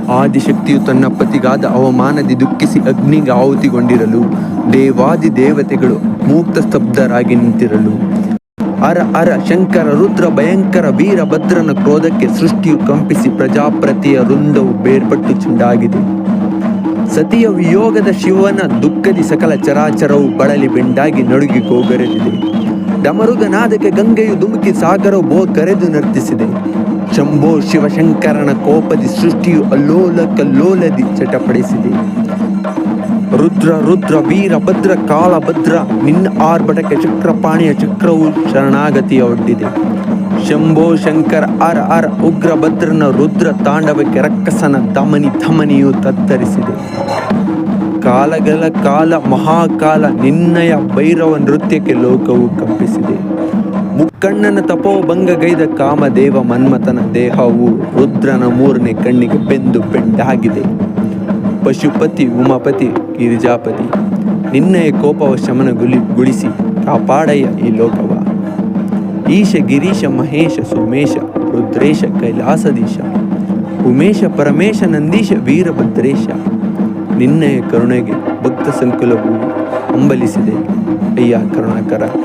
ಆದಿಶಕ್ತಿಯು ತನ್ನ ಪತಿಗಾದ ಅವಮಾನದಿ ದುಃಖಿಸಿ ಅಗ್ನಿಗೆ ಆಹುತಿಗೊಂಡಿರಲು ದೇವಾದಿ ದೇವತೆಗಳು ಮೂಕ್ತ ಸ್ತಬ್ಧರಾಗಿ ನಿಂತಿರಲು ಅರ ಅರ ಶಂಕರ ರುದ್ರ ಭಯಂಕರ ವೀರಭದ್ರನ ಕ್ರೋಧಕ್ಕೆ ಸೃಷ್ಟಿಯು ಕಂಪಿಸಿ ಪ್ರಜಾಪ್ರತಿಯ ವೃಂದವು ಬೇರ್ಪಟ್ಟು ಚುಂಡಾಗಿದೆ. ಸತಿಯ ವಿಯೋಗದ ಶಿವನ ದುಃಖದಿ ಸಕಲ ಚರಾಚರವು ಬಳಲಿ ಬೆಂಡಾಗಿ ನಡುಗಿ ಗೋಗರೆದಿದೆ. ಡಮರುಗನಾದಕ್ಕೆ ಗಂಗೆಯು ಧುಮುಕಿ ಸಾಗರವು ಕರೆದು ನರ್ತಿಸಿದೆ. ಶಂಭೋ ಶಿವಶಂಕರನ ಕೋಪದಿ ಸೃಷ್ಟಿಯು ಅಲ್ಲೋಲ ಕಲ್ಲೋಲದಿ ಚಟಪಡಿಸಿದೆ. ರುದ್ರ ರುದ್ರ ವೀರಭದ್ರ ಕಾಲಭದ್ರ ನಿನ್ನ ಆರ್ಭಟಕ್ಕೆ ಚಕ್ರಪಾಣಿಯ ಚಕ್ರವು ಶರಣಾಗತಿಯ ಒಡ್ಡಿದೆ. ಶಂಭೋ ಶಂಕರ ಅರ ಅರ ಉಗ್ರಭದ್ರನ ರುದ್ರ ತಾಂಡವಕ್ಕೆ ರಕ್ಕಸನ ಧಮನಿಯು ತತ್ತರಿಸಿದೆ. ಕಾಲಗಳ ಕಾಲ ಮಹಾಕಾಲ ನಿನ್ನಯ ಭೈರವ ನೃತ್ಯಕ್ಕೆ ಲೋಕವು ಕಂಪಿಸಿದೆ. ಮುಕ್ಕಣ್ಣನ ತಪೋಭಂಗಗೈದ ಕಾಮದೇವ ಮನ್ಮಥನ ದೇಹವು ರುದ್ರನ ಮೂರನೇ ಕಣ್ಣಿಗೆ ಬೆಂದು ಬೆಂಡಾಗಿದೆ. ಪಶುಪತಿ ಉಮಾಪತಿ ಗಿರಿಜಾಪತಿ ನಿನ್ನಯ ಕೋಪವ ಶಮನಗೊಳಿಸಿ ಕಾಪಾಡಯ್ಯ ಈ ಲೋಕವ. ಈಶ ಗಿರೀಶ ಮಹೇಶ ಸೋಮೇಶ ರುದ್ರೇಶ ಕೈಲಾಸದೀಶ ಉಮೇಶ ಪರಮೇಶ ನಂದೀಶ ವೀರಭದ್ರೇಶ ನಿನ್ನಯ ಕರುಣೆಗೆ ಭಕ್ತ ಸಂಕುಲವು ಹಂಬಲಿಸಿದೆ. ಅಯ್ಯ ಕರುಣಾಕರ.